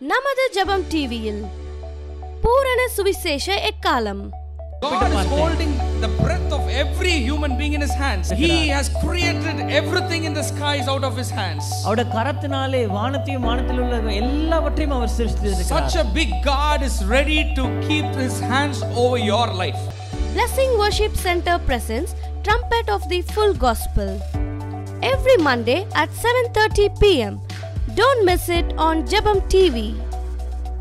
நமது ஜெபம் டிவியில் பூரண சுவிசேஷ எக்காலம். God is holding the breath of every human being in his hands. He has created everything in the skies out of his hands. அவருடைய கரத்தினாலே வானத்தையும் வானத்தில் உள்ள எல்லாவற்றையும் அவர் சிருஷ்டித்திருக்கிறார். Such a big God is ready to keep his hands over your life. Blessing Worship Center presents Trumpet of the Full Gospel every Monday at 7:30 p.m. Don't miss it on Jebam TV.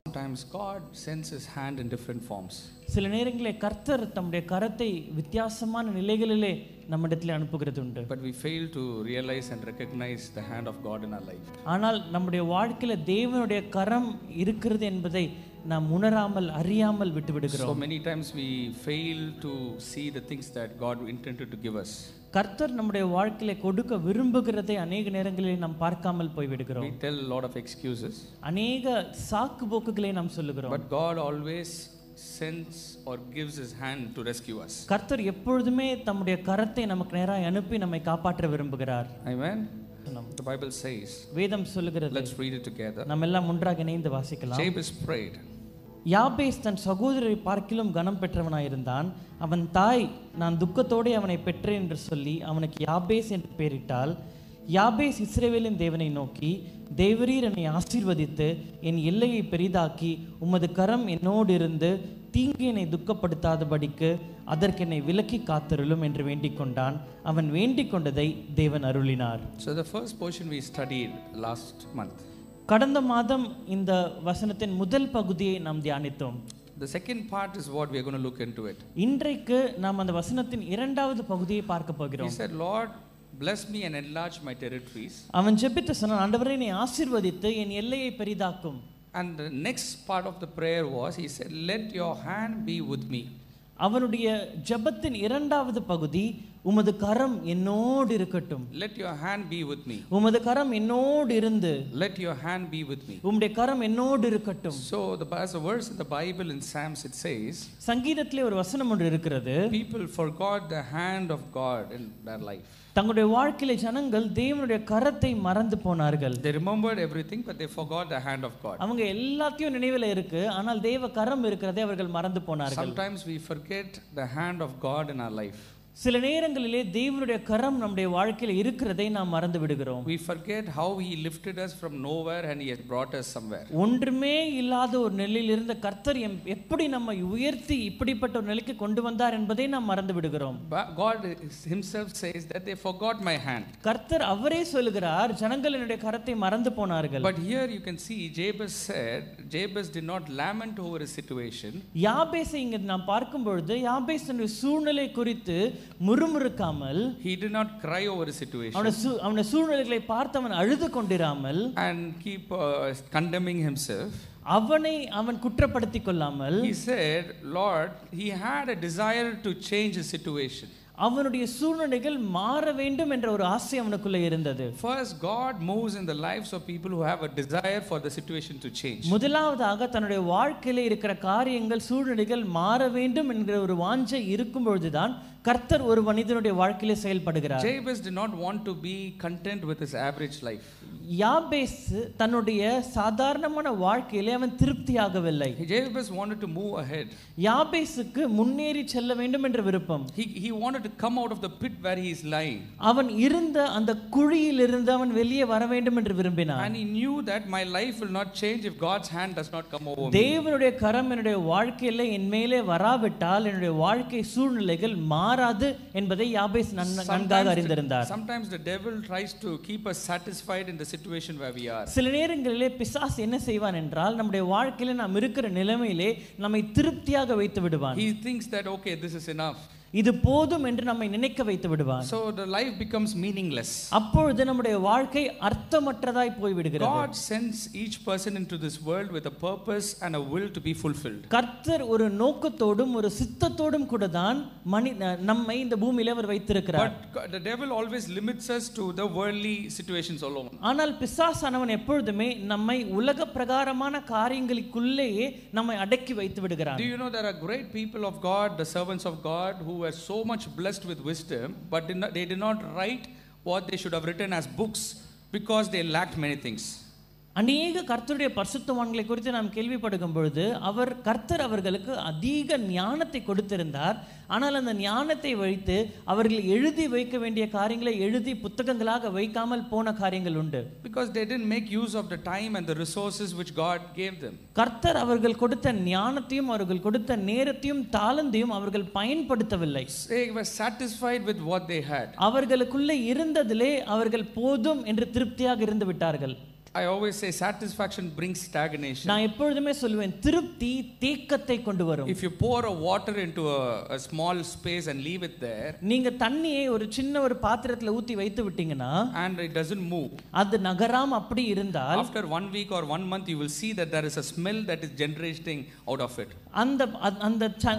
Sometimes God sends his hand in different forms. சில நேரங்களில் கர்த்தர் தம்முடைய கரத்தை வித்தியாசமான நிலைகளிலே நம்மிடத்தில் அனுப்புகிறது உண்டு. But we fail to realize and recognize the hand of God in our life. ஆனால் நம்முடைய வாழ்க்கையில தேவனுடைய கரம் இருக்கிறது என்பதை நாம் உணராமல் அறியாமல் விட்டுவிடுகிறோம். So many times we fail to see the things that God intended to give us. கர்த்தர் நம்முடைய வாழ்க்கையில கொடுக்க விரும்புகிறதை அநேக நேரங்களில் நாம் பார்க்காமல் போய்விடுகிறோம். We tell a lot of excuses. அநேக சாக்கு போக்குகளை நாம் சொல்லுகிறோம். But God always sends or gives his hand to rescue us. கர்த்தர் எப்பொழுதுமே தம்முடைய கரத்தை நமக்கு நேராக அனுப்பி நம்மை காப்பாற்ற விரும்புகிறார். Amen. The Bible says. வேதம் சொல்லுகிறது. Let's read it together. நாம் எல்லாம் ஒன்றாக இணைந்து வாசிக்கலாம். Jabez prayed. யாபேஸ் தன் சகோதரரை பார்க்கிலும் கனம் பெற்றவனாயிருந்தான். அவன் தாய் நான் துக்கத்தோடு அவனை பெற்றேன் என்று சொல்லி அவனுக்கு யாபேஸ் என்று பெயரிட்டால். யாபேஸ் இஸ்ரவேலின் தேவனை நோக்கி, தேவரீர் என்னை ஆசீர்வதித்து என் எல்லையை பெரிதாக்கி உமது கரம் என்னோடு இருந்து தீங்கு என்னை துக்கப்படுத்தாதபடிக்கு அதற்கு என்னை விலக்கி காத்தருளும் என்று வேண்டிக் கொண்டான். அவன் வேண்டிக் கொண்டதை தேவன் அருளினார். So the first portion we studied last month. கடந்த மாதம் இந்த வசனத்தின் முதல் பகுதியை நாம் தியானித்தோம். The second part is what we are going to look into it. இன்றைக்கு நாம் அந்த வசனத்தின் இரண்டாவது பகுதியை பார்க்க போகிறோம். He said, Lord, bless me and enlarge my territories. அவன் ஜெபித்து சொன்னான், ஆண்டவரே என்னை ஆசீர்வதித்து என் எல்லையை பெரிதாக்கும். And the next part of the prayer was, he said, let your hand be with me. அவனுடைய ஜெபத்தின் இரண்டாவது பகுதி, உமது கரம் என்னோடு இருக்கட்டும். Let your hand be with me. உமது கரம் என்னோடு இருந்து. Let your hand be with me. உம்முடைய கரம் என்னோடு இருக்கட்டும். So as a verse in the Bible in Psalms it says, சங்கீதத்திலே ஒரு வசனம் ஒன்று இருக்கிறது. people forgot the hand of God in their life. தங்களுடைய வாழ்க்கையில ஜனங்கள் தேவனுடைய கரத்தை மறந்து போனார்கள். They remembered everything but they forgot the hand of God. அவங்க எல்லாத்தையும் நினைவில் இருக்கு, ஆனால் தேவ கரம் இருக்கிறதை அவர்கள் மறந்து போனார்கள். Sometimes we forget the hand of God in our life. சில நேரங்களிலே தேவனுடைய கரம் நம்முடைய வாழ்க்கையில இருக்கிறதை நாம் மறந்து விடுகிறோம். We forget how he lifted us from nowhere and he has brought us somewhere. ஒன்றுமே இல்லாத ஒரு நிலையில் இருந்த கர்த்தர் எப்படி நம்மை உயர்த்தி இப்படிப்பட்ட ஒரு நிலைக்கு கொண்டு வந்தார் என்பதை நாம் மறந்து விடுகிறோம். God himself says that they forgot my hand. கர்த்தர் அவரே சொல்லுகிறார், ஜனங்கள் என்னுடைய கரத்தை மறந்து போனார்கள். But here you can see Jabez said, Jabez did not lament over his situation. யாபேசை இங்க நாம் பார்க்கும் பொழுது யாபேஸ் தன்னுடைய சூழ்நிலை குறித்து முறுமுறுக்காமல், he did not cry over his situation அவனுடைய சூழ்நிலைகளை பார்த்து அவன் அழுது கொண்டிராமல் and keep condemning himself. அவன் குற்றப்படுத்திக் கொள்ளாமல், he said, Lord, he had a desire to change his situation. அவனுடைய சூழ்நிலைகள் மாற வேண்டும் என்ற ஒரு ஆசை அவனுக்குள்ள இருந்தது. First, God moves in the lives of people who have a desire for the situation to change. முதலாவதாக தன்னுடைய வாழ்க்கையில இருக்கிற காரியங்கள் சூழ்நிலைகள் மாற வேண்டும் என்கிற ஒரு வாஞ்சை இருக்கும் பொழுதுதான் கர்த்தர் ஒரு மனிதனுடைய வாழ்க்கையில செயல்படுகிறார். Jabez did not want to be content with his average life. யாபேஸ் தன்னுடைய சாதாரணமான வாழ்க்கையிலே அவன் திருப்தியாகவில்லை. Jabez wanted to move ahead. யாபேசுக்கு முன்னேறி செல்ல வேண்டும் என்ற விருப்பம். He wanted to come out of the pit where he is lying. அவன் இருந்த அந்த குழியிலிருந்து அவன் வெளியே வர வேண்டும் என்று விரும்பினான். And he knew that my life will not change if God's hand does not come over me. தேவனுடைய கரம் என்னுடைய வாழ்க்கையில என் மேலே வராவிட்டால் என்னுடைய வாழ்க்கை சூழ்நிலைகள் மாறாது என்பதை யாபேஸ் நன்காக அறிந்திருந்தார். Sometimes the devil tries to keep us satisfied in the situation where we are. சில நேரங்களிலே பிசாசு என்ன செய்வான் என்றால் நம்முடைய வாழ்க்கையில நாம் இருக்கிற நிலைமையிலே நம்மை திருப்தியாக வைத்து விடுவான். He thinks that okay, this is enough. இது போதும் என்று நம்மை நினைக்க வைத்து விடுவான். So the life becomes meaningless. அப்பொழுது நம்முடைய வாழ்க்கை அர்த்தமற்றதாய் போய் விடுகிறது. God sends each person into this world with a purpose and a will to be fulfilled. கர்த்தர் ஒரு நோக்கத்தோடும் ஒரு சித்தத்தோடும் கூட தான் நம்மை இந்த பூமியிலே அவர் வைத்திருக்கிறார். But the devil always limits us to the worldly situations alone. ஆனால் பிசாசானவன் எப்பொழுதுமே நம்மை உலக பிரகாரமான காரியங்களுக்குள்ளேயே நம்மை அடக்கி வைத்து விடுகிறான். Do you know there are great people of God, the servants of God, who were so much blessed with wisdom, but they did not write what they should have written as books because they lacked many things. அநேக கர்த்தருடைய பரிசுத்தவான்களை குறித்து நாம் கேள்விப்படுகும் பொழுது கர்த்தர் அவர்களுக்கு அதிக ஞானத்தை கொடுத்திருந்தார். ஆனால் அந்த ஞானத்தை வைத்து அவர்கள் எழுதி வைக்க வேண்டிய காரியங்களை எழுதி புத்தகங்களாக வைக்காமல் போன காரியங்கள் உண்டு. Because they didn't make use of the time and the resources which God gave them. கர்த்தர் அவர்கள் கொடுத்த ஞானத்தையும் அவர்கள் கொடுத்த நேரத்தையும் தாளந்தையும் அவர்கள் பயன்படுத்தவில்லை. They were satisfied with what they had. அவர்களுக்குள்ளே இருந்ததிலே அவர்கள் போதும் என்று திருப்தியாக இருந்து விட்டார்கள். I always say satisfaction brings stagnation. நான் எப்பொழுதுமே சொல்லுவேன், திருப்தி தேக்கத்தை கொண்டு வரும். If you pour a water into a small space and leave it there, நீங்க தண்ணியை ஒரு சின்ன ஒரு பாத்திரத்துல ஊத்தி வைத்து விட்டீங்கன்னா and it doesn't move, அது நகராம அப்படி இருந்தால் after 1 week or 1 month you will see that there is a smell that is generating out of it.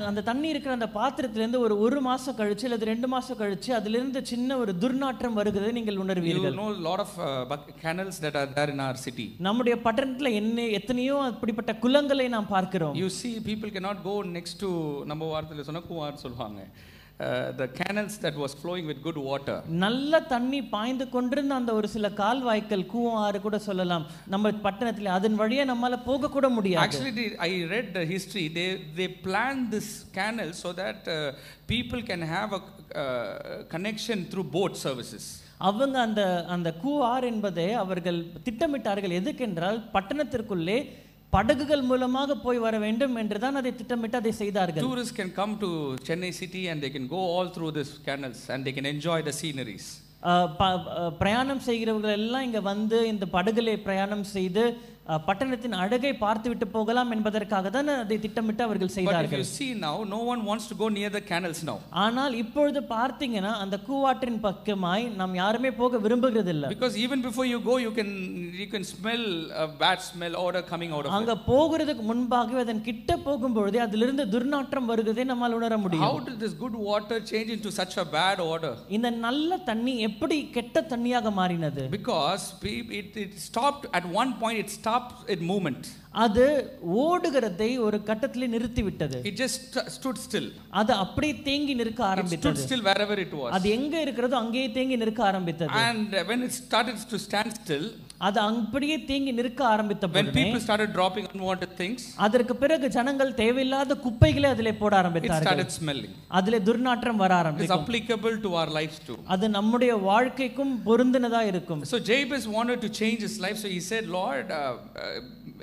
அந்த தண்ணி இருக்கிற அந்த பாத்திரத்துல இருந்து ஒரு மாசம் கழிச்சு அல்லது 2 மாசம் கழிச்சு அதுல இருந்து சின்ன ஒரு துர்நாற்றம் வருகிறதை நீங்கள் உணர்வீர்கள். You know a lot of canals that are there in our city. நம்முடைய பட்டணத்துல எத்தனையோ அப்படிப்பட்ட குளங்களை நாம் பார்க்கிறோம். You see people cannot go next to நம்ம வார்த்தையில சொன்னா குவார் சொல்வாங்க. The canals that was flowing with good water. நல்ல தண்ணி பாய்ந்து கொண்டிருந்த அந்த ஒரு சில கால்வாய்கள் கூவாறு கூட சொல்லலாம் நம்ம பட்டணத்துல அதன் வழியே நம்மால போக கூட முடியாது. Actually I read the history. They planned this canal so that people can have a connection through boat services. அவங்க அந்த கூவார் என்பதை அவர்கள் திட்டமிட்டார்கள். எதுக்கென்றால் பட்டணத்திற்குள்ளே படகுகள் மூலமாக போய் வர வேண்டும் என்றுதான் அதை திட்டமிட்டு அதை செய்தார்கள். Tourists can come to Chennai city and they can go all through this canals and they can enjoy the sceneries. பிரயாணம் செய்கிறவர்கள் எல்லாம் இங்க வந்து இந்த படகுகளை பிரயாணம் செய்து பட்டணத்தின் அழகை பார்த்துவிட்டு போகலாம் என்பதற்காக தான் அதை திட்டமிட்டு அவர்கள் செய்தார்கள். But if you see now, no one wants to go near the canals now. ஆனால் இப்பொழுது பார்த்தீங்கன்னா அந்த கூவாற்றின் பக்கமாய் நாம் யாருமே போக விரும்புகிறதில்லை. Because even before you go, you can smell a bad smell odor coming out of it. அங்க போகிறதுக்கு முன்பாகவே அதன் கிட்ட போகும்போது அதிலிருந்து துர்நாற்றம் வருகிறதை நம்மால் உணர முடியும். How did this good water change into such a bad odor? இந்த நல்ல தண்ணி எப்படி கெட்ட தண்ணியாக மாறினது? Because it stopped at one point. It stopped its movement. அது ஓடுகிறதை ஒரு கட்டத்திலே நிறுத்தி விட்டது. It just stood still. அது அப்படியே தேங்கி நிற்க ஆரம்பித்தது. It stood still wherever it was. அது எங்க இருக்கிறதோ அங்கேயே தேங்கி நிற்க ஆரம்பித்தது. And when it started to stand still, அது அப்படியே தேங்கி நிற்க ஆரம்பித்த போது when people started dropping unwanted things, அதற்கு பிறகு ஜனங்கள் தேவையில்லாத குப்பைகளை அதிலே போட ஆரம்பித்தார்கள். It started smelling. அதிலே துர்நாற்றம் வர ஆரம்பித்தது. It is applicable to our lives too. அது நம்முடைய வாழ்க்கைக்கும் பொருந்தினதா இருக்கும். So Jabez wanted to change his life, so he said, Lord,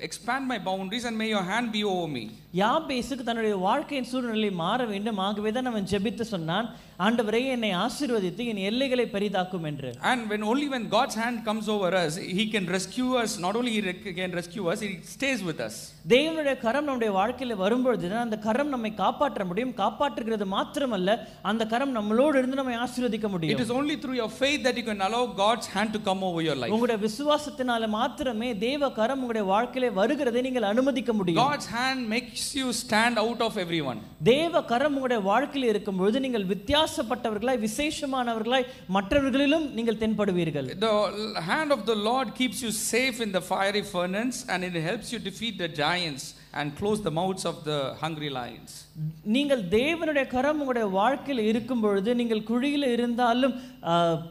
expand my boundaries and may your hand be over me. யாபேசுக்கு தன்னுடைய வாழ்க்கையின் சூழ்நிலை மாற வேண்டும். ஆகவே தான் அவன் ஜெபித்து சொன்னான், ஆண்டவரே என்னை ஆசீர்வதித்து என் எல்லைகளை பெரிதாக்கும் என்று. And when God's hand comes over us, he can rescue us. Not only he can rescue us, he stays with us. தேவனுடைய கரம் நம்முடைய வாழ்க்கையில வரும்பொழுது அந்த கரம் நம்மை காப்பாற்ற முடியும். காப்பாற்றுகிறது மாத்திரமல்ல, அந்த கரம் நம்மளோடு இருந்து நம்மை ஆசீர்வதிக்க முடியும். It is only through your faith that you can allow God's hand to come over your life. உங்களுடைய விசுவாசத்தினால மாத்திரமே தேவ கரம் உங்களுடைய வாழ்க்கையிலே வருகிறதை நீங்கள் அனுமதிக்க முடியும். God's hand makes you stand out of everyone. தேவ கரம் உங்களுடைய வாழ்க்கையில் இருக்கும்போது நீங்கள் வித்தியாசப்பட்டவர்களாய் விசேஷமானவர்களாய் மற்றவர்களிலும் நீங்கள் தென்படுவீர்கள். The hand of the Lord keeps you safe in the fiery furnace and it helps you defeat the giants and close the mouths of the hungry lions. நீங்கள் தேவனுடைய கரம் உங்களுடைய வாழ்க்கையில் இருக்கும் பொழுது நீங்கள் குழியில இருந்தாலும்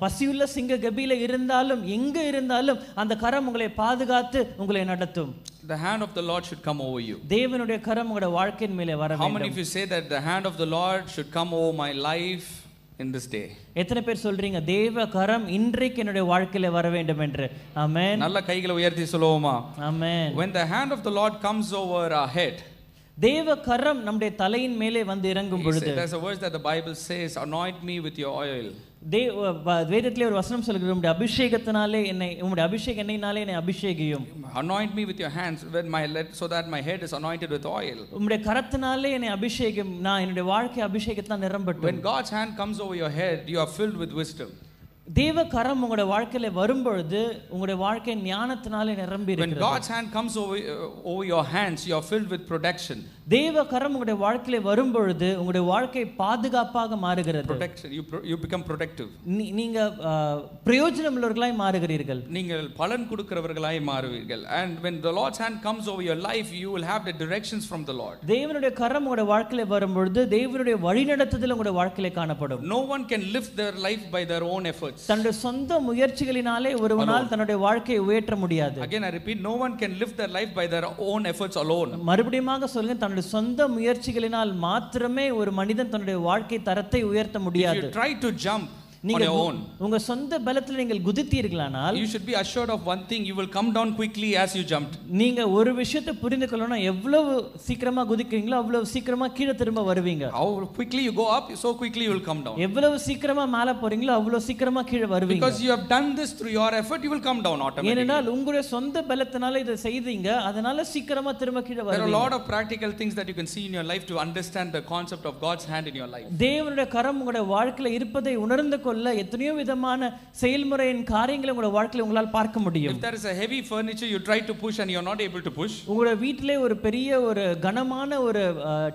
பசியுள்ள சிங்க கபியில இருந்தாலும் எங்க இருந்தாலும் அந்த கரம் உங்களை பாதுகாத்து உங்களை நடத்தும். The hand of the Lord should come over you. தேவனுடைய கரம் உங்களுடைய வாழ்க்கையின் மேலே வர வேண்டும். How many of you say that the hand of the Lord should come over my life in this day? எத்தனை பேர் சொல்றீங்க தேவ கரம் இன்றைக்கு என்னுடைய வாழ்க்கையில வர வேண்டும் என்று? ஆமென். நல்ல கைகளை உயர்த்தி சொல்லுவோமா? ஆமென். When the hand of the Lord comes over our head, தேவ கரம் நம்முடைய தலையின் மேலே வந்து இறங்கும் பொழுது, there's a verse that the Bible says, anoint me with your oil. வேதத்திலே ஒரு வசனம் சொல்கிறது, உம்முடைய அபிஷேகத்தினாலே என்னை, உம்முடைய அபிஷேக எண்ணெயினாலே என்னை அபிஷேகியும். Anoint me with your hands so that my head is anointed with oil. உம்முடைய கரத்தினாலே என்னை அபிஷேகம், நான் என்னுடைய வாழ்க்கை அபிஷேகத்தால் நிரம்பட்டும். When God's hand comes over your head, you are filled with wisdom. தேவ கரம் உங்களுடைய வாழ்க்கையில வரும்பொழுது உங்களுடைய வாழ்க்கை ஞானத்தினாலே நிரம்பி இருக்கிறது. When God's hand comes over your hands, you are filled with protection. தேவ கரம் உங்களுடைய வாழ்க்கையில வரும் பொழுது உங்களுடைய வாழ்க்கை பாதுகாப்பாக மாறுகிறது. Protection. You become protective. நீங்க பிரயோஜனம் உள்ளவர்களாய் மாறுகிறீர்கள். நீங்கள் பலன் கொடுக்கிறவர்களாய் மாறுவீர்கள். And when the Lord's hand comes over your life, you will have the directions from the Lord. தேவனுடைய கரம் உங்களுடைய வாழ்க்கையில வரும் பொழுது தேவனுடைய வழிநடத்துதல் உங்களுடைய வாழ்க்கையில காணப்படும். No one can lift their life by their own efforts. தன்னுடைய சொந்த முயற்சிகளினாலே ஒருவனால் தன்னுடைய வாழ்க்கையை உயர்த்த முடியாது. Again I repeat, no one can lift their life by their own efforts alone. மறுபடியுமாக சொல்லுங்க, தன்னுடைய சொந்த முயற்சிகளினால் மாத்திரமே ஒரு மனிதன் தன்னுடைய வாழ்க்கை தரத்தை உயர்த்த முடியாது. If you try to jump on your own, உங்க சொந்த பலத்தில் நீங்கள் குதித்தீர்களானால் you should be assured of one thing, you will come down quickly as you jumped. நீங்க ஒரு விஷயத்தை புரிந்து கொள்ளணும், எவ்வளவு சீக்கிரமா குதிக்கிறீங்களோ அவ்வளவு சீக்கிரமா கீழே திரும்ப வருவீங்க. How quickly you go up, so quickly you will come down. எவ்வளவு சீக்கிரமா மேலே போறீங்களோ அவ்வளவு சீக்கிரமா கீழே வருவீங்க. Because you have done this through your effort, you will come down automatically. ஏனென்றால் உங்களுடைய சொந்த பலத்தினால இதை செய்தீங்க, அதனால சீக்கிரமா திரும்ப கீழே வருவீங்க. There are a lot of practical things that you can see in your life to understand the concept of God's hand in your life. தேவனுடைய கரம் உங்களுடைய வாழ்க்கையில இருப்பதை உணர்ந்து கொள்ள எத்தனையோ விதமான செயல்முறையின் காரியங்களை உங்களுடைய வாழ்க்கையில உங்களால் பார்க்க முடியும். If there is a heavy furniture you try to push and you are not able to push, உங்களுடைய வீட்டிலே ஒரு பெரிய ஒரு கனமான ஒரு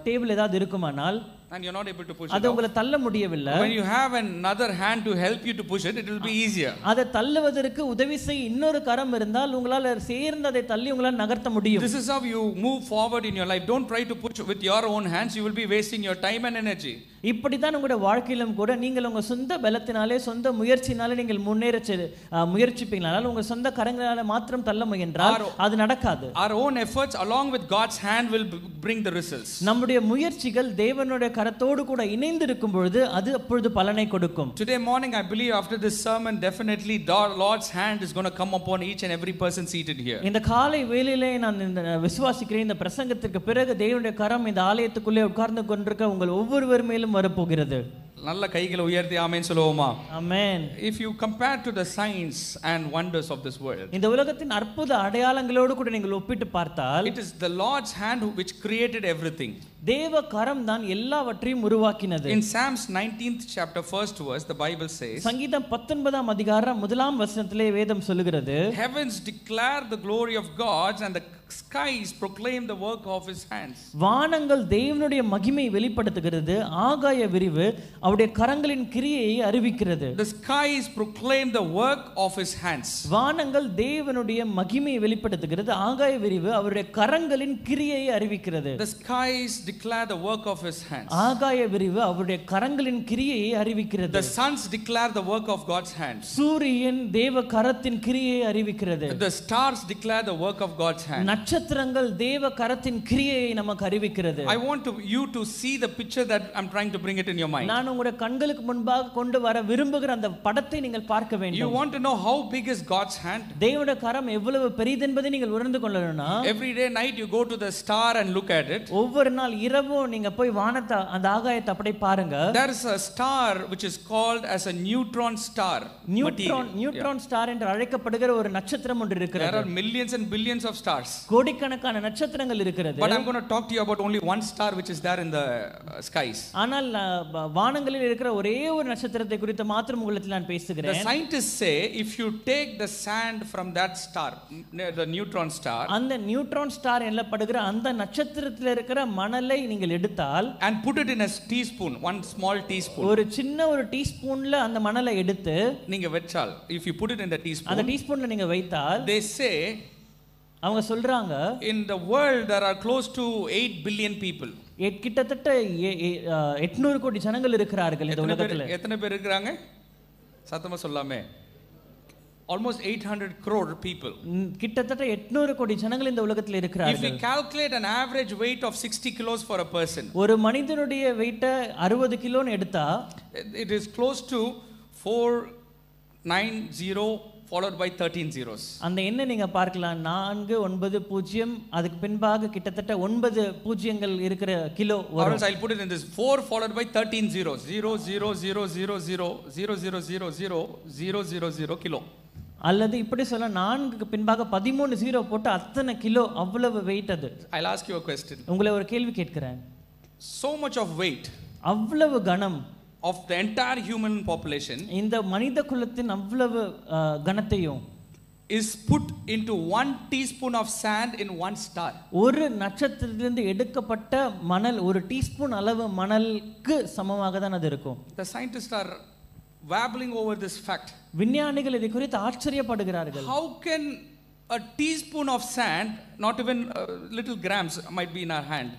டேபிள் ஏதாவது இருக்குமானால் and you are not able to push அது it உங்களை தள்ள முடியவில்லை, when you have another hand to help you to push it, it will be easier. அதை தள்ளுவதற்கு உதவி செய்ய இன்னொரு கரம் இருந்தால் உங்களால் சேர்ந்து அதை தள்ளி உங்களால் நகர்த்த முடியும். This is how you move forward in your life. Don't try to push with your own hands, you will be wasting your time and energy. இப்படித்தான் உங்களுடைய வாழ்க்கையிலும் கூட நீங்கள் உங்க சொந்த பலத்தினாலே சொந்த முயற்சினாலே நீங்கள் முன்னேற முயற்சிப்பீங்களானால் உங்க சொந்த கரங்களால மாத்திரம் தள்ள முயன்றால் அது நடக்காது. Our own efforts along with God's hand will bring the results. நம்முடைய முயற்சிகள் தேவனுடைய கரத்தோடு கூட இணைந்து இருக்கும் பொழுது அது அப்பொழுது பலனை கொடுக்கும். Today morning I believe after this sermon definitely the Lord's hand is going to come upon each and every person seated here. இந்த காலை வேளையிலே நான் விசுவாசிக்கிறேன், இந்த பிரசங்கத்திற்கு பிறகு தேவனுடைய கரம் இந்த ஆலயத்துக்குள்ளே உட்கார்ந்து கொண்டிருக்க உங்கள் ஒவ்வொருவர் மேலும் வரப்போகிறது. நல்ல கைகளை உயர்த்தி ஆமென் சொல்லுவோமா? ஆமென். If you compare to the signs and wonders of this world, இந்த உலகத்தின் அற்புத அடையாளங்களோடு கூட நீங்கள் ஒப்பிட்டு பார்த்தால் it is the Lord's hand which created everything. தேவ கரம் தான் எல்லாவற்றையும் உருவாக்கினது. In Psalms 19th chapter first verse the Bible says, சங்கீதம் 19ஆம் அதிகாரம் 1ஆம் வசனத்திலே வேதம் சொல்லுகிறது, heavens declare the glory of God and the skies proclaim the work of his hands. வானங்கள் தேவனுடைய மகிமையை வெளிப்படுத்துகிறது, ஆகாய விரிவு அவருடைய கரங்களின் கிரியையை அறிவிக்கிறது. The skies proclaim the work of his hands. வானங்கள் தேவனுடைய மகிமையை வெளிப்படுத்துகிறது, ஆகாய விரிவு அவருடைய கரங்களின் கிரியையை அறிவிக்கிறது. The skies declare the work of his hands. ஆகாய விரிவு அவருடைய கரங்களின் கிரியையை அறிவிக்கிறது. The suns declare the work of God's hands. சூரியன் தேவ கரத்தின் கிரியையை அறிவிக்கிறது. The stars declare the work of God's hands. நட்சத்திரங்கள் தேவ கரத்தின் கிரியையை நமக்கு அறிவிக்கிறது. I want you to see the picture that I'm trying to bring it in your mind. நான் உங்களுடைய கண்களுக்கு முன்பாக கொண்டு வர விரும்புகிற அந்த படத்தை நீங்கள் பார்க்க வேண்டும். You want to know how big is God's hand? தேவனுடைய கரம் எவ்வளவு பெரியது என்பதை நீங்கள் உணர்ந்து கொள்ளணும்னா, every day night you go to the star and look at it. ஒவ்வொரு நாள் இரவும் நீங்க போய் வானத்தை அந்த ஆகாயத்தை அப்படியே பாருங்க. There is a star which is called as a neutron star. Neutron star என்று அழைக்கப்படுகிற ஒரு நட்சத்திரம் ஒன்று இருக்கிறது. There are millions and billions of stars. கோடிக்கணக்கான நட்சத்திரங்கள் இருக்கிறது. But I'm going to talk to you about only one star which is there in the skies. ஆனால் வானங்களில் இருக்கிற ஒரே ஒரு நட்சத்திரத்தை குறித்து மாத்திரம் உங்களுக்கு நான் பேசுகிறேன். The scientists say if you take the sand from that star, the neutron star, அந்த நியூட்ரான் ஸ்டார் எனப்படுகிற அந்த நட்சத்திரத்தில் இருக்கிற மணலை நீங்கள் எடுத்தால் and put it in a teaspoon, one small teaspoon, ஒரு சின்ன ஒரு டீஸ்பூன்ல அந்த மணலை எடுத்து நீங்க வெச்சால், if you put it in the teaspoon, அந்த டீஸ்பூன்ல நீங்க வைத்தால், they say அவங்க சொல்றாங்க in the world there are close to 8 billion people. கிட்டத்தட்ட 800 கோடி ஜனங்கள் இருக்கிறார்கள் இந்த உலகத்துல. எத்தனை பேர் இருக்காங்க? சத்தமா சொல்லாமே. Almost 800 crore people. கிட்டத்தட்ட 800 கோடி ஜனங்கள் இந்த உலகத்துல இருக்கிறார்கள். If we calculate an average weight of 60 kilos for a person, ஒரு மனிதனுடைய weight 60 கிலோன்னு எடுத்தா, it is close to 490 followed by 13 zeros. அந்த எண்ணை நீங்க பார்க்கலாம், 490 அதுக்கு பின்பாக கிட்டத்தட்ட 9 பூஜ்ஜியங்கள் இருக்கிற கிலோ வரும். Or else I'll put it in this 4 followed by 13 zeros. 00000000000 kilo. அல்லது இப்படி சொல்ல 4க்கு பின்பாக 13 ஜீரோ போட்டு அத்தனை கிலோ, அவ்வளவு வெயிட் அது. I'll ask you a question. உங்களை ஒரு கேள்வி கேட்கிறேன். So much of weight, அவ்வளவு கனம் of the entire human population, இந்த மனித குலத்தின் அவ்வளவு கனத்தையும் is put into 1 teaspoon of sand in 1 star. ஒரு நட்சத்திரத்திலிருந்து எடுக்கப்பட்ட மணல் ஒரு டீஸ்பூன் அளவு மணலுக்கு சமமாக தான் அது இருக்கும். The scientists are babbling over this fact. விஞ்ஞானிகள் இதை குறித்து ஆச்சரியப்படுகிறார்கள். How can a teaspoon of sand, not even little grams might be in our hand,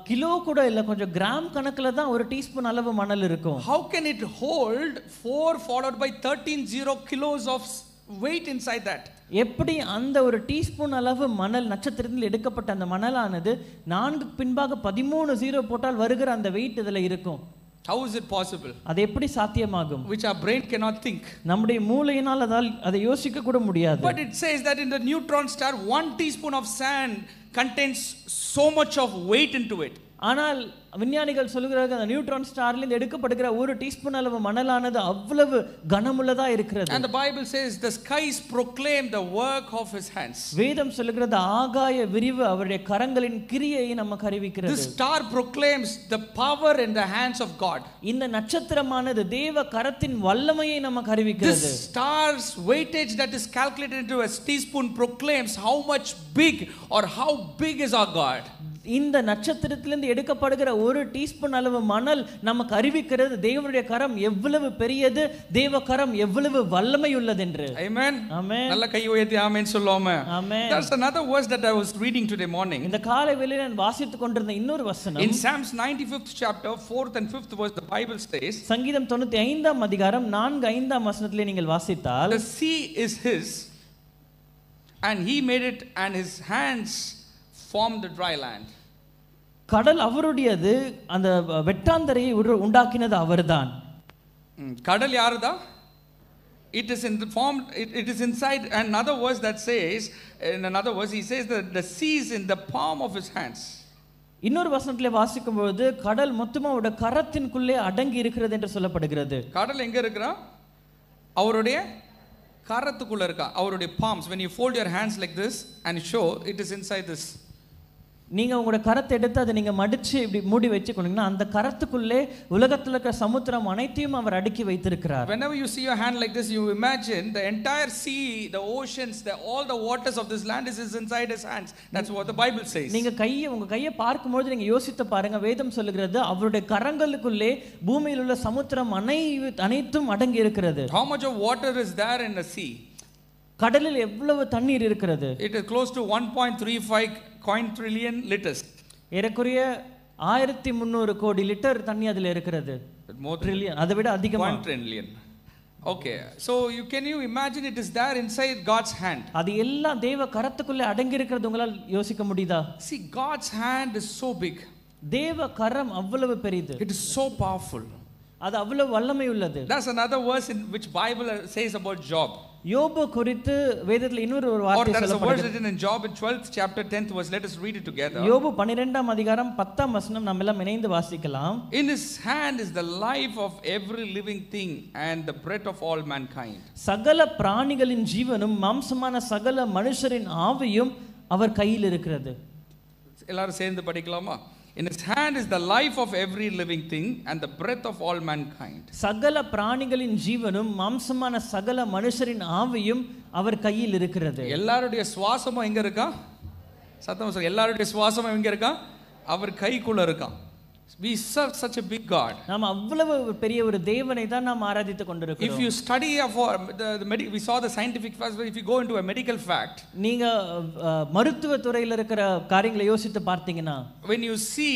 kilo கூட இல்ல, கொஞ்சம் கிராம் கணக்குல தான் ஒரு டீஸ்பூன் அளவு மணல் இருக்கும். how can it hold 4 followed by 13 kilos of weight inside that? எப்படி அந்த ஒரு டீஸ்பூன் அளவு மணல் நட்சத்திரத்தில் எடுக்கப்பட்ட அந்த மணலானது 4 பின்பாக 13 ஜீரோ போட்டால் வருகிற அந்த வெயிட் இதுல இருக்கும்? How is it possible? அது எப்படி சாத்தியமாகும்? Which our brain cannot think. நம்முடைய மூளையினால் அதை யோசிக்க கூட முடியாது. But it says that in the neutron star 1 teaspoon of sand contains so much of weight into it. ஆனால் விஞ்ஞானிகள் சொல்கிறார்கள் அந்த நியூட்ரான் ஸ்டார்ல இருந்து எடுக்கப்படுகிற ஒரு டீஸ்பூன் அளவு மணலானது அவ்வளவு கனமுள்ளதா இருக்கிறது. And the Bible says the skies proclaim the work of his hands. வேதம் சொல்கிறது ஆகாய விரிவு அவருடைய கரங்களின் கிரியையை நமக்கு அறிவிக்கிறது. This star proclaims the power in the hands of God. இந்த நட்சத்திரமானது தேவ கரத்தின் வல்லமையை நமக்கு அறிவிக்கிறது. This star's weightage that is calculated into a teaspoon proclaims how much big or how big is our God. இந்த நட்சத்திரத்திலிருந்து எடுக்கப்படுகிற ஒரு டீஸ்பூன் அளவு மணல் நமக்கு அறிவிக்கிறது தேவனுடைய கரம் எவ்வளவு பெரியது, தேவ கரம் எவ்வளவு வல்லமை உள்ளது என்று. Amen. Amen. நல்ல கை உயர்த்தி ஆமென் சொல்லுவோமே. Amen. That's another verse that I was reading today morning. இந்த காலை வேளையிலே நான் வாசித்துக் கொண்டிருந்த இன்னொரு வசனம். In Psalms 95th chapter 4th and 5th verse the Bible says, சங்கீதம் 95ஆம் அதிகாரம் 4-5ஆம் வசனத்திலே நீங்கள் வாசித்தால், the sea is his and he made it and his hands formed the dry land. கடல் அவருடையது, அந்த வெட்டாந்தரையை உண்டாக்கினது அவர்தான். கடல் யாருதா? It is in the form, it is inside. Another verse that says, in another verse he says that the sea is in the palm of his hands. இன்னொரு வசனத்திலே வாசிக்கும் பொழுது கடல் மொத்தமா அவருடைய கரத்தின்குள்ளே அடங்கி இருக்கிறது என்று சொல்லப்படுகிறது. கடல் எங்க இருக்குறா? அவருடைய கரத்துக்குள்ள இருக்கா. அவருடைய palms. When you fold your hands like this and show, it is inside this. நீங்க உங்களோட கரத்தை எடுத்து அதை நீங்க மடிச்சு இப்படி மூடி வச்சுக்கொண்டீங்கன்னா அந்த கரத்துக்குள்ளே உலகத்துல இருக்கிற சமுத்திரம் அனைத்தையும் அவர் அடுக்கி வைத்திருக்கிறார். Whenever you see your hand like this, you imagine the entire sea, the oceans, all the waters of this land is inside his hands. That's what the Bible says. நீங்க உங்க கையை பார்க்கும்போது நீங்க யோசித்து பாருங்க, வேதம் சொல்லுகிறது அவருடைய கரங்களுக்குள்ளே பூமியில் உள்ள சமுத்திரம் அனைத்தும் அடங்கி இருக்கிறது. How much of water is there in the sea? கடலில் எவ்வளவு தண்ணீர் இருக்கிறது? It is close to 1.35 quintillion liters. ஏறக்குறைய 1300 கோடி லிட்டர் தண்ணி அதுல இருக்கிறது. ட்ரில்லியன், அதை விட அதிகமா. 1 trillion. Okay, so can you imagine it is there inside God's hand? அது எல்லாம் தேவ கரத்துக்குள்ளே அடங்கி இருக்கிறது உங்களால் யோசிக்க முடியுதா? See, God's hand is so big. தேவ கரம் அவ்வளவு பெரியது. It is so powerful. அது அவ்வளவு வல்லமை உள்ளது. That's another verse in which Bible says about Job. யோபு குறித்து வேதத்துல இன்னொரு ஒரு வார்த்தை சொல்லப்படுகிறது. Or there is a verse written in Job in 12th chapter 10th verse. Let us read it together. யோபு 12ஆம் அதிகாரம் 10ஆம் வசனம் நாம் எல்லாம் இணைந்து வாசிக்கலாம். In his hand is the life of every living thing and the breath of all mankind. சகல பிராணிகளின் ஜீவனும் மாம்சமான சகல மனுஷரின் ஆவியும் அவர் கையில் இருக்கிறது. எல்லாரும் சேர்ந்து படிக்கலாமா? In his hand is the life of every living thing and the breath of all mankind. சகல பிராணிகளின் ஜீவனும் மாம்சமான சகல மனுஷரின் ஆவியும் அவர் கையில் இருக்கிறது. எல்லாருடைய சுவாசமும் எங்க இருக்கா? சத்தமா சொல்லுங்க. எல்லாருடைய சுவாசமும் எங்க இருக்கா? அவர் கைக்குள்ள இருக்கா. We serve such a big God. நாம் அவ்வளவு பெரிய ஒரு தேவனை தான் நாம் ஆராதித்துக் கொண்டிருக்கிறோம். If you study for we saw the scientific fact, if you go into a medical fact, நீங்க மருத்துவ துறையில இருக்கிற காரியங்களை யோசித்து பார்த்தீங்கன்னா, when you see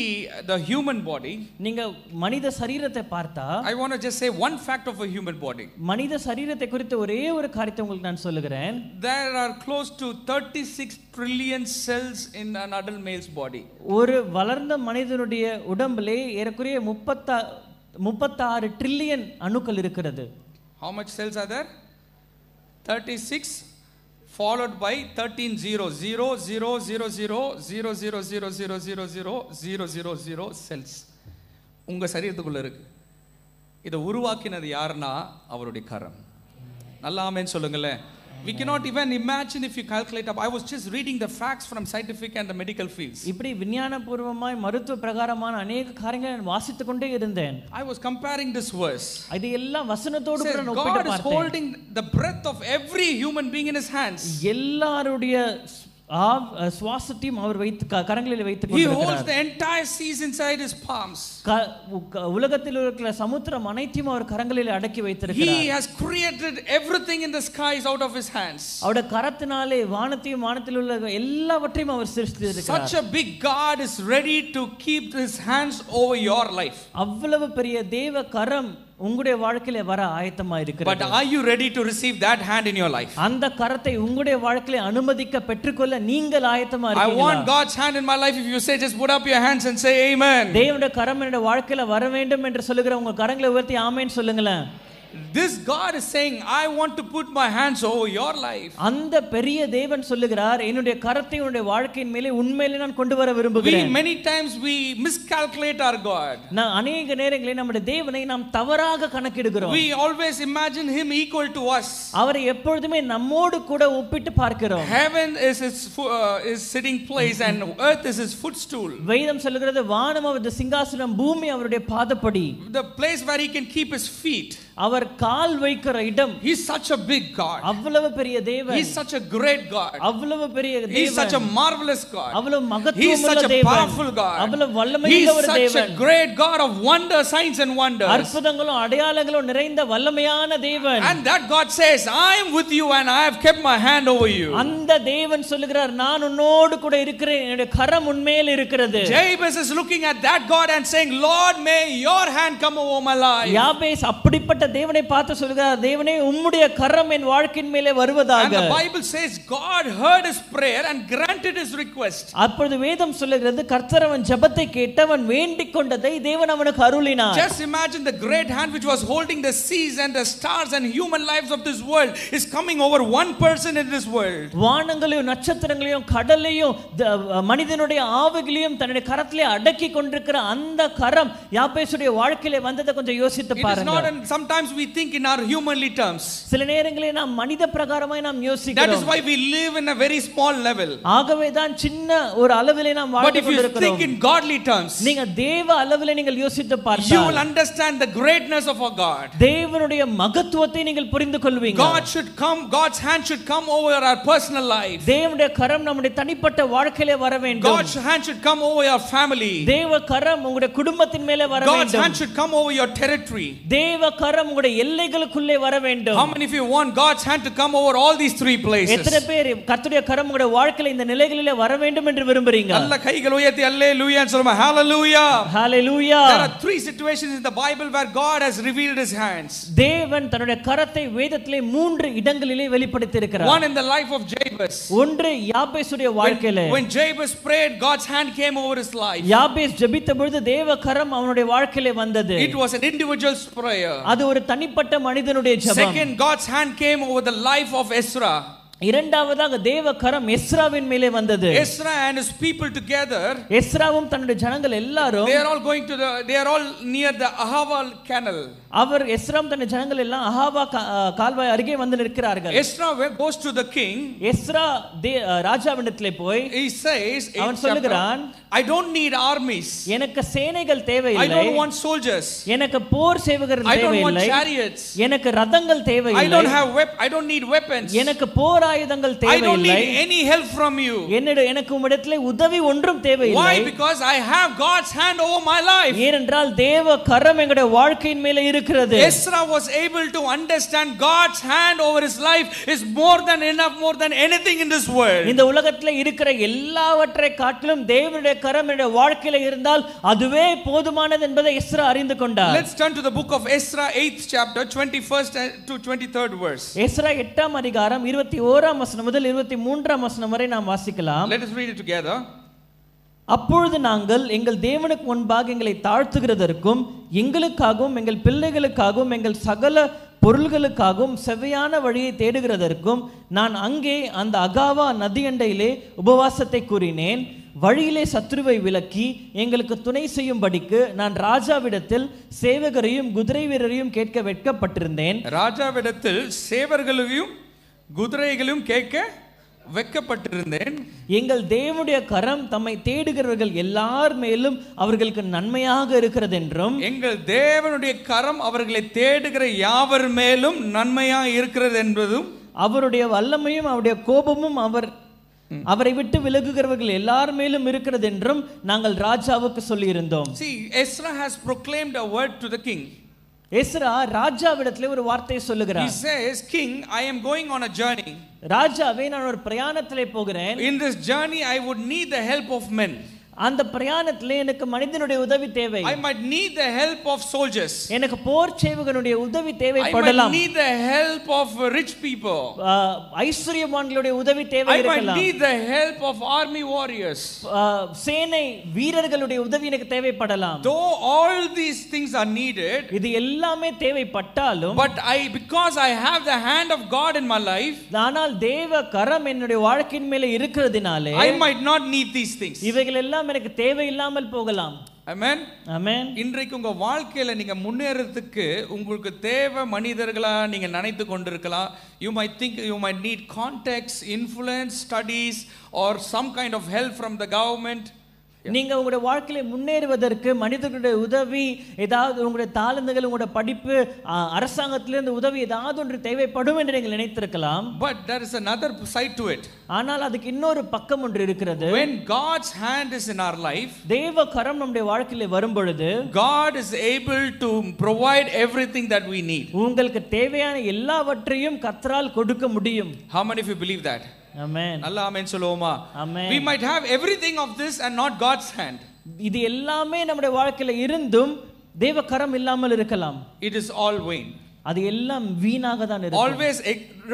the human body, நீங்க மனித சரீரத்தை பார்த்தா, I want to just say one fact of a human body. மனித சரீரத்தை குறித்து ஒரே ஒரு காரியத்தை உங்களுக்கு நான் சொல்லுகிறேன். There are close to 36 trillion cells in an adult male's body. ஒரு வளர்ந்த மனிதனுடைய உடம்பிலே ஏறக்குறைய 36 ட்ரில்லியன் அணுக்கள் இருக்கிறது. How much cells are there? 36 followed by 13 zeros. 0 0 0 0 0 0 0 0 0 0 0 0 cells உங்க சரீரத்துக்குள்ள இருக்கு. இதை உருவாக்கினது யாருன்னா அவருடைய கரம். நல்லா ஆமென் சொல்லுங்களேன். We cannot even imagine if you calculate up. I was just reading the facts from scientific and the medical fields. இப்படி விஞ்ஞானபூர்வமாய் மருத்துவ பிரகாரமான अनेक காரியங்களை நான் வாசித்துக் கொண்டே இருந்தேன். I was comparing this verse. இது எல்லாம் வசனத்தோடு கூட நான் ஒப்பிட்டு God is பார்த்தேன். holding the breath of every human being in his hands. எல்லாருடைய சுவாசத்தையும் அவர் வைத்து கரங்களில் வைத்துக் He holds கொண்டிருக்கிறார். the entire seas inside his palms. உலகத்தில் இருக்கிற சமுத்திரம் அனைத்தையும் அவர் கரங்களில் அடக்கி வைத்திருக்கிறார். He has created everything in the skies out of his hands. அவருடைய கரத்தினாலே வானத்தையும் வானத்தில் உள்ள எல்லாவற்றையும் அவர் சிருஷ்டித்திருக்கிறார். Such a big God is ready to keep his hands over your life. அவ்வளவு பெரிய தேவ கரம் உங்களுடைய வாழ்க்கையில வர ஆயத்தமா இருக்கிறது. But are you ready to receive that hand in your life? அந்த கரத்தை உங்களுடைய வாழ்க்கையில அனுமதிக்க பெற்றுக்கொள்ள நீங்கள் ஆயத்தமா I இருக்கீங்களா? want God's hand in my life. If you say, just put up your hands and say amen. தேவனுடைய கரம் என்னுடைய வாழ்க்கையில வர வேண்டும் என்று சொல்லுகிற உங்க கரங்களை உயர்த்தி ஆமென் சொல்லுங்களேன். This God is saying, I want to put my hands over your life. அந்த பெரிய தேவன் சொல்லுகிறார், என்னுடைய கரத்தை உன்னுடைய வாழ்க்கையின் மேலே உண்மையிலே நான் கொண்டு வர விரும்புகிறேன். Many times we miscalculate our God. நான் अनेक நேரங்களில் நம்முடைய தேவனை நாம் தவறாக கணக்கிடுகிறோம். We always imagine him equal to us. அவரை எப்பொழுதுமே நம்மோடு கூட ஒப்பிட்டு பார்க்கிறோம். Heaven is his sitting place and earth is his footstool. வேதம் சொல்லுகிறது வானம் அவருடைய சிங்காசனம், பூமி அவருடைய பாதப்படி. The place where he can keep his feet. அவர் கால் வைக்கிற இடம். He is such a big God. அவ்வளவு பெரிய தேவன். He is such a great God. அவ்வளவு பெரிய தேவன். He is such a marvelous God. அவ்வளவு He is மகத்துவமுள்ள such a தேவன். powerful God. அவ்வளவு வல்லமை He உள்ள is ஒரு such தேவன். a great God of wonders, signs and wonders. அற்புதங்களும் அடையாளங்களும் நிறைந்த வல்லமையான தேவன். And that God says, I am with you and I have kept my hand over you. அந்த தேவன் சொல்லுகிறார், நான் உன்னோடு கூட இருக்கிறேன், என்னுடைய கரம் உன்மேல் இருக்கிறது. Jabez is looking at that God and saying, Lord, may your hand come over my life. யாபேஸ் அப்படிப்பட்ட தேவனை பார்த்து சொல்லுகிறார், தேவனே உம்முடைய கரம் என் வாழ்க்கையின் மேலே வருவதாக. And the Bible says God heard his prayer and granted his request. அப்பொழுது வேதம் சொல்லுகிறது, கர்த்தர் அவன் ஜெபத்தை கேட்டு அவன் வேண்டிக் கொண்டதை தேவன் அவனுக்கு அருளினார். Just imagine the great hand which was holding the seas and the stars and human lives of this world is coming over one person in this world. வானங்களையும் நட்சத்திரங்களையும் கடலையும் மனிதனுடைய ஆவிகளையும் தன்னுடைய கரத்திலே அடக்கி கொண்டிருக்கிற அந்த கரம் யாபேசுடைய வாழ்க்கையிலே வந்ததை கொஞ்சம் யோசித்து பாருங்க. It is not, sometimes we think in our humanly terms. சில நேரங்களில் நாம் மனித பிரகாரமாய் நாம் யோசிக்கிறோம். That is why we live in a very small level. ஆகவே தான் சின்ன ஒரு அளவிலே நாம் வாழ்ந்து கொண்டிருக்கிறோம். But if you think in godly terms, நீங்க தேவ அளவிலே நீங்கள் யோசித்து பார்த்தால் you will understand the greatness of our God. தேவனுடைய மகத்துவத்தை நீங்கள் புரிந்து கொள்வீங்க. God's hand should come over our personal life. தேவனுடைய கரம் நம்முடைய தனிப்பட்ட வாழ்க்கையிலே வர வேண்டும். God's hand should come over your family. தேவ கரம் உங்களுடைய குடும்பத்தின் மேலே வர வேண்டும். God's hand should come over your territory. தேவ கரம் உங்களுடைய எல்லைகளுக்குள்ளே வர வேண்டும். How many of you want God's hand to come over all these three places? எத்தனை பேர் கர்த்தருடைய கரம் உங்களுடைய வாழ்க்கையில இந்த நிலைகளிலே வர வேண்டும் என்று விரும்புறீங்க? நல்ல கைகள் உயர்த்தி அல்லேலூயா சொல்லுங்க. ஹalleluya. Hallelujah. There are three situations in the Bible where God has revealed his hands. தேவன் தன்னுடைய கரத்தை வேதத்திலே 3 இடங்களிலே வெளிப்படுத்தி இருக்கிறார். One in the life of Jabez. ஒன்று யாபேசுடைய வாழ்க்கையிலே. When Jabez prayed, God's hand came over his life. யாபேஸ் ஜெபித்த பொழுது தேவ கரம் அவனுடைய வாழ்க்கையிலே வந்தது. It was an individual's prayer. அது ஒரு தனிப்பட்ட மனிதனுடைய ஜெபம். Second, God's hand came over the life of Ezra. இரண்டாவதாக தேவ கரம் எஸ்ராவின் மேலே வந்தது. Ezra and his people together, எஸ்ராவும் தன்னுடைய ஜனங்கள் எல்லாரும் they are all near the Ahava canal. Our SRAM தன்னுடைய ஜனங்கள் எல்லாம் அஹாவா கால்வாய் அருகே வந்து நிற்கிறார்கள். Ezra goes to the king. Ezra ராஜாவிடத்திலே போய் he says, அவன் சொல்லுகிறான், I don't need armies. எனக்கு சேனைகள் தேவையில்லை. I don't want soldiers. எனக்கு போர் சேவகர்கள் தேவையில்லை. I don't want chariots. எனக்கு ரதங்கள் தேவையில்லை. I don't need weapons. எனக்கு போர் ஆயுதங்கள் தேவையில்லை. I don't need any help from you. எனக்கு உம்மிடத்திலே உதவி ஒன்றும் தேவையில்லை. Why? Because I have God's hand over my life. ஏனென்றால் தேவ கரம் எங்களுடைய வாழ்க்கையின் மேலே இருக்கிறது. Ezra was able to understand God's hand over his life is more than enough, more than anything in this world. இந்த உலகத்திலே இருக்கிற எல்லாவற்றை காட்டிலும் தேவனுடைய கரம் என்னுடைய வாழ்க்கையில இருந்தால் அதுவே போதுமானது என்பதை எஸ்ரா அறிந்து கொண்டார். Let's turn to the book of Ezra 8th chapter 21st to 23rd verse. Ezra 8ஆம் அதிகாரம் 21ஆம் வசனம் முதல் 23ஆம் வசனம் வரை நாம் வாசிக்கலாம். Let us read it together. அப்பொழுது நாங்கள் எங்கள் தேவனுக்கு முன்பாக எங்களை தாழ்த்துகிறதற்கும் எங்களுக்காகவும் எங்கள் பிள்ளைகளுக்காகவும் எங்கள் சகல பொருள்களுக்காகவும் செவ்வையான வழியை தேடுகிறதற்கும் நான் அங்கே அந்த அகாவா நதியண்டையிலே உபவாசத்தை கூறினேன். வழியிலே சத்ருவை விலக்கி எங்களுக்கு துணை செய்யும்படிக்கு நான் ராஜாவிடத்தில் சேவகரையும் குதிரை வீரரையும் கேட்க வெட்கப்பட்டிருந்தேன். ராஜாவிடத்தில் சேவகர்களையும் குதிரைகளும் கேட்க வெட்கப்பட்டிருந்தேன். எங்கள் தேவனுடைய கரம் தம்மை தேடுகிறவர்கள் எல்லார் மேலும் அவர்களுக்கு நன்மையாக இருக்கிறது என்றும், எங்கள் தேவனுடைய கரம் அவர்களை தேடுகிற யாவர் மேலும் நன்மையா இருக்கிறது என்பதும், அவருடைய வல்லமையும் அவருடைய கோபமும் அவரை விட்டு விலகுகிறவர்கள் எல்லார் மேலும் இருக்கிறது என்றும் நாங்கள் ராஜாவுக்கு சொல்லியிருந்தோம். See, Ezra has proclaimed a word to the king. Ezra ராஜாவிடத்திலே ஒரு வார்த்தையை சொல்லுகிறார். He says, King, I am going on a journey. ராஜாவே, நான் ஒரு பிரயாணத்திலே போகிறேன். In this journey I would need the help of men. அந்த பிரயாணத்திலே எனக்கு மனிதனுடைய உதவி தேவை. I might need the help of soldiers. எனக்கு போர் சேவகனுடைய உதவி I தேவைப்படலாம். might need the help of rich people. ஐஸ்வரியவான்களுடைய உதவி தேவை I might இருக்கலாம். need the help of army warriors. சேனை வீரர்களுடைய உதவி எனக்கு தேவைப்படலாம். Though all these things are needed, இது எல்லாமே தேவைப்பட்டாலும், but because I have the hand of God in my life, ஆனால் தேவ கரம் என்னுடைய வாழ்க்கையின் மேலே இருக்கிறதுனாலே I might not need these things. இவைகள் எல்லாம் எனக்கு தேவையில்லாமல் போகலாம். Amen. ஆமென். இன்றைக்கு உங்க வாழ்க்கையில நீங்க முன்னேறதுக்கு உங்களுக்கு தேவை மனிதர்களா நீங்க நினைத்து கொண்டிருக்கலாம். You might think you might need contacts, influence, studies or some kind of help from the government. நீங்க உங்களுடைய வாழ்க்கையில முன்னேறுவதற்கு மனிதர்களுடைய உதவி, ஏதாவது உங்களுடைய தாளந்துகள், உங்களுடைய படிப்பு, அரசாங்கத்திலிருந்து உதவி ஏதாவது ஒன்று தேவைப்படும் என்று நீங்கள் நினைத்திருக்கலாம். But there is another side to it. ஆனால் அதுக்கு இன்னொரு பக்கம் ஒன்று இருக்கிறது. When God's hand is in our life, தேவ கரம் நம்முடைய வாழ்க்கையில வரும் பொழுது God is able to provide everything that we need. உங்களுக்கு தேவையான எல்லாவற்றையும் கர்த்தரால் கொடுக்க முடியும். How many of you believe that? Amen. Allah amen சொல்லுவோமா? Amen. We might have everything of this and not God's hand. இது எல்லாமே நம்முடைய வாழ்க்கையில இருந்தும் தேவ கரம் இல்லாமல் இருக்கலாம். It is all vain. அது எல்லாம் வீணாக தான் இருக்கும். Always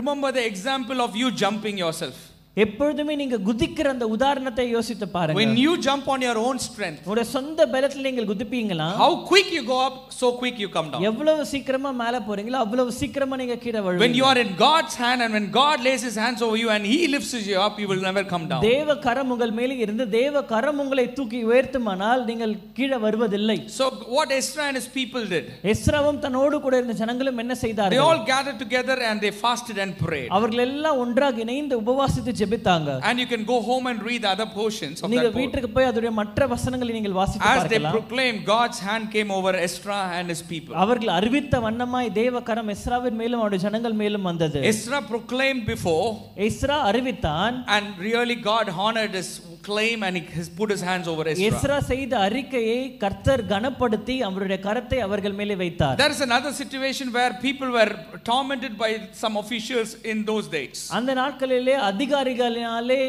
remember the example of you jumping yourself. எப்பொழுதுமே நீங்க குதிக்கிற அந்த உதாரணத்தை யோசித்து பாருங்க. When you jump on your own strength, உங்களுடைய சொந்த பலத்தில் நீங்கள் குதிப்பீங்களா? how quick you go up, so quick you come down. எவ்வளவு சீக்கிரமா மேலே போறீங்களோ அவ்வளவு சீக்கிரமா நீங்க கீழே விழுவீங்க. When you are in God's hand and when God lays his hands over you and he lifts you up, you will never come down. தேவ கரம் உங்கள் மேலே இருந்து தேவ கரம் உங்களை தூக்கி உயர்த்துமானால் நீங்கள் கீழே வருவதில்லை. So what Ezra and his people did, எஸ்ராவும் தன்னோடு கூட இருந்த ஜனங்களும் என்ன செய்தார்கள்? they all gathered together and they fasted and prayed. அவர்கள் எல்லாம் ஒன்றாக இணைந்து உபவாசித்து ஜெபித்தாங்க. And you can go home and read the other portions of நீங்க that book. வீட்டுக்கு போய் அதோட மற்ற வசனங்களை நீங்கள் வாசித்து As they பார்க்கலாம். proclaimed, God's hand came over Ezra and his people. அவர்கள் அறிவித்த வண்ணமாய் தேவ கரம் எஸ்ராவின் மேலும் அவருடைய ஜனங்கள் மேலும் வந்தது. Ezra proclaimed before, எஸ்ரா அறிவித்தான், and really God honored his claim and he put his hands over Ezra. Ezra செய்த அறிக்கையை கர்த்தர் கனப்படுத்தி அவருடைய கரத்தை அவர்கள் மேலே வைத்தார். There is another situation where people were tormented by some officials in those days. அந்த நாட்களிலே அதிகாரிகளினாலே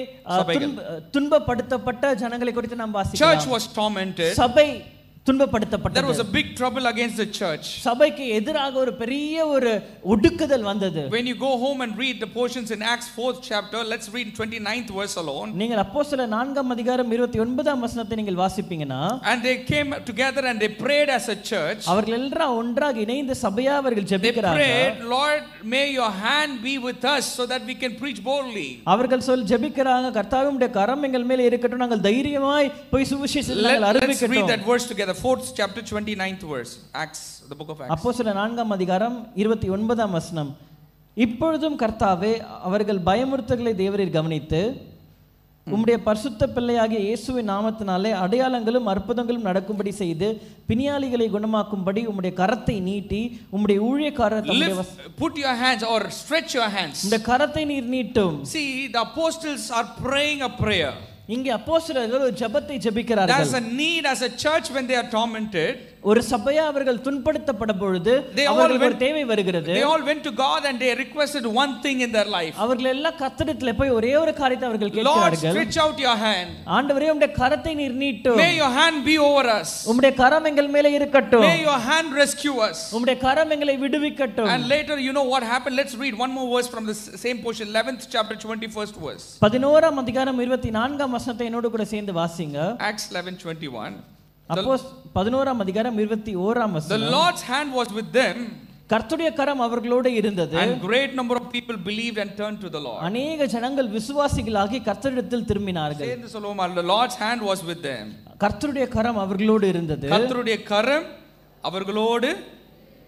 துன்பப்படுத்தப்பட்ட ஜனங்களை குறித்து நாம் வாசிக்கலாம். Church was tormented. சபை துன்பப்படுத்தப்பட்டது. There was a big trouble against the church. சபைக்கு எதிராக ஒரு பெரிய ஒரு ஒடுக்குதல் வந்தது. When you go home and read the portions in Acts 4th chapter, let's read 29th verse alone. நீங்கள் அப்போஸ்தலர் 4ஆம் அதிகாரம் 29ஆம் வசனத்தை நீங்கள் வாசிப்பீங்கன்னா, and they came together and they prayed as a church. அவர்கள் எல்லாம் ஒன்றாக இணைந்து சபையா அவர்கள் ஜெபிக்கிறாங்க. They prayed, Lord, may your hand be with us so that we can preach boldly. அவர்கள் ஜெபிக்கிறாங்க, கர்த்தாவே உம்முடைய கரம் எங்கள் மேல் இருக்கட்டும், நாங்கள் தைரியமாய் போய் சுவிசேஷத்தை அறிவிக்கட்டும். Let's read that verse together. 4th chapter 29th verse, Acts, the book of Acts. அப்போஸ்தலர் 4ஆம் அதிகாரம் 29ஆம் வசனம். இப்பொழுதும் கர்த்தாவே அவர்கள் பயமுறுத்தல்களை தேவரீர் கவனித்து உம்முடைய பரிசுத்த பிள்ளையாகிய இயேசுவின் நாமத்தினாலே அடையாளங்களும் அற்புதங்களும் நடக்கும்படி செய்து பிணியாளிகளை குணமாக்கும்படி உம்முடைய கரத்தை நீட்டி உம்முடைய ஊழியக்காரர் put your hands or stretch your hands. இந்த கரத்தை நீர் நீட்டும். See, the apostles are praying a prayer. இங்கே அப்போஸ்தலர்கள் ஒரு ஜெபத்தை ஜெபிக்கிறார்கள். There's a need as a church when they are tormented. ஒரு சபையா அவர்கள் துன்பப்படுத்தப்பட பொழுது அவர்களுக்கு ஒரு தேவை வருகிறது. They all went to God and they requested one thing in their life. அவர்கள் எல்லாம் கர்த்தரிடத்தில் போய் ஒரே ஒரு காரியத்தை அவர்கள் கேட்கிறார்கள். Lord, stretch out your hand. ஆண்டவரே உம்முடைய கரத்தை நீர் நீட்டும். May your hand be over us. உம்முடைய கரம் எங்கள் மேலே இருக்கட்டும். May your hand rescue us. உம்முடைய கரம் எங்களை விடுவிக்கட்டும். And later you know what happened. Let's read one more verse from the same portion, 11th chapter 21st verse. 11ஆம் அதிகாரம் 24ஆம் வசனத்தை என்னோடு கூட சேர்ந்து வாசிங்க. Acts 11:21. அப்போஸ் 11ஆம் அதிகாரம் 21ஆம் வசனம். The Lord's hand was with them. கர்த்தருடைய கரம் அவர்களோடு இருந்தது. And great number of people believed and turned to the Lord. அநேக ஜனங்கள் விசுவாசிகளாகி கர்த்தரிடத்தில் திரும்பினார்கள். சேர்ந்து சொல்லுவோமா, the Lord's hand was with them. கர்த்தருடைய கரம் அவர்களோடு இருந்தது. கர்த்தருடைய கரம் அவர்களோடு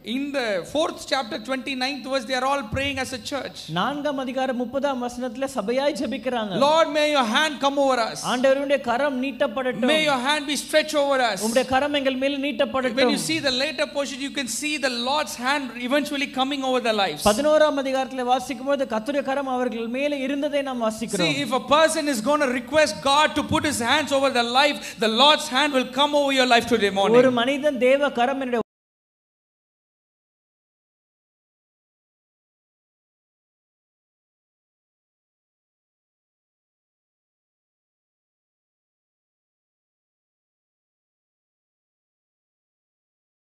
In the 4th chapter 29th verse, they are all praying as a church. 4ஆம் அதிகாரம் 30ஆம் வசனத்துல சபையாய் ஜெபிக்கறாங்க. Lord, may your hand come over us. ஆண்டவருடைய கரம் நீட்டப்படட்டும். May your hand be stretched over us. உம்முடைய கரம் எங்கள் மேல் நீட்டப்படட்டும். When you see the later portion, you can see the Lord's hand eventually coming over their lives. 11ஆம் அதிகாரத்துல வாசிக்கும்போது கர்த்தருடைய கரம் அவர்கள் மேலே இருந்ததை நாம் வாசிக்கிறோம். See, if a person is going to request God to put his hands over their life, the Lord's hand will come over your life today morning. ஒரு மனிதன் தேவ கரம் என்னுடைய